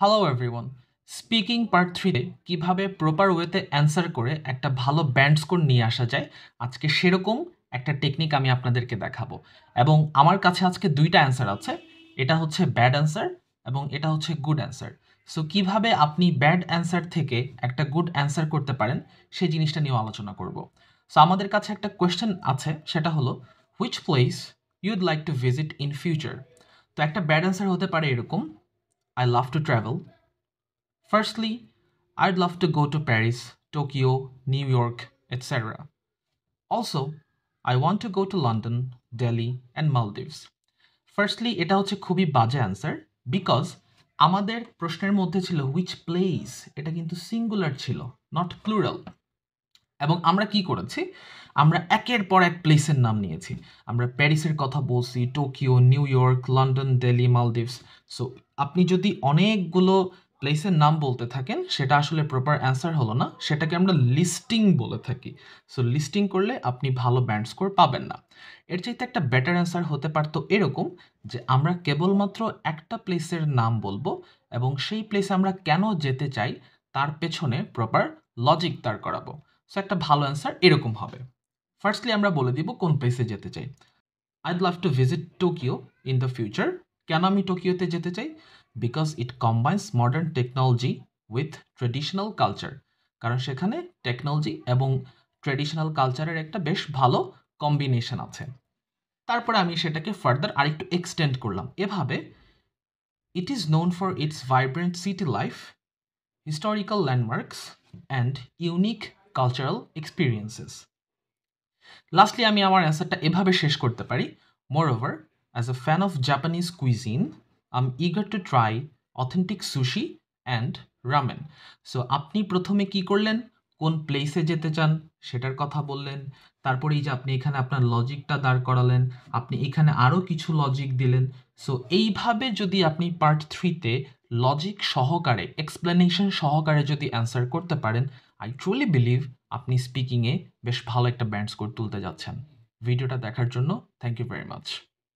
Hello everyone, speaking part 3-তে কিভাবে proper ওয়েতে answer করে একটা ভালো ব্যান্ড স্কোর নিয়ে আসা যায়, আজকে সেরকম একটা টেকনিক আমি আপনাদেরকে দেখাবো। এবং আমার কাছে আজকে 2টা অ্যান্সার আছে। এটা হচ্ছে ব্যাড অ্যান্সার এবং এটা হচ্ছে গুড অ্যান্সার। সো কিভাবে আপনি ব্যাড অ্যান্সার থেকে একটা গুড অ্যান্সার করতে পারেন সেই জিনিসটা নিয়েও আলোচনা করব। সো আমাদের কাছে একটা কোয়েশ্চেন আছে, সেটা হলো which place ইউড like to visit in future. তো একটা ব্যাড অ্যান্সার হতে পারে এরকম: I love to travel. Firstly, I'd love to go to Paris, Tokyo, New York, etc. Also, I want to go to London, Delhi, and Maldives. Firstly, এটা হচ্ছে খুবই বাজে answer, because আমাদের প্রশ্নের মধ্যে ছিল হুইচ প্লেস, এটা কিন্তু সিঙ্গুলার ছিল, নট প্লুরাল। এবং আমরা কি করেছি, আমরা একের পর এক প্লেসের নাম নিয়েছি। আমরা প্যারিসের কথা বলছি, Tokyo, new York, London, Delhi, Maldives. So আপনি যদি অনেকগুলো প্লেসের নাম বলতে থাকেন, সেটা আসলে প্রপার অ্যান্সার হলো না, সেটাকে আমরা লিস্টিং বলে থাকি। সো লিস্টিং করলে আপনি ভালো ব্যান্ড স্কোর পাবেন না। এর চাইতে একটা বেটার অ্যান্সার হতে পারতো এরকম যে আমরা কেবলমাত্র একটা প্লেসের নাম বলবো এবং সেই প্লেসে আমরা কেন যেতে চাই তার পেছনে প্রপার লজিক দাঁড় করাবো। সো একটা ভালো অ্যান্সার এরকম হবে। ফার্স্টলি আমরা বলে দিব কোন প্লেসে যেতে চাই। I'd love to visit Tokyo in the future. কেন আমি টোকিওতে যেতে চাই? Because it combines modern technology with traditional culture. কারণ সেখানে টেকনোলজি এবং ট্রেডিশনাল কালচারের একটা বেশ ভালো কম্বিনেশন আছে। তারপরে আমি সেটাকে ফার্দার আরেকটু এক্সটেন্ড করলাম এভাবে: it is known for its vibrant city life, historical landmarks, and unique cultural experiences. Lastly আমি আমার অ্যান্সারটা এভাবে শেষ করতে পারি: moreover, as a fan of Japanese cuisine, I am eager to try authentic sushi and ramen. So আপনি প্রথমে কি করলেন, কোন প্লেসে যেতে চান সেটার কথা বললেন, তারপরে এই যে আপনি এখানে আপনার লজিকটা দাঁড় করালেন, আপনি এখানে আরও কিছু লজিক দিলেন। সো এইভাবে যদি আপনি পার্ট 3-তে লজিক সহকারে, এক্সপ্লেনেশন সহকারে যদি অ্যান্সার করতে পারেন, আই ট্রুলি বিলিভ আপনি স্পিকিংয়ে বেশ ভালো একটা ব্যান্ড স্কোর তুলতে যাচ্ছেন। ভিডিওটা দেখার জন্য থ্যাংক ইউ ভেরি মাচ।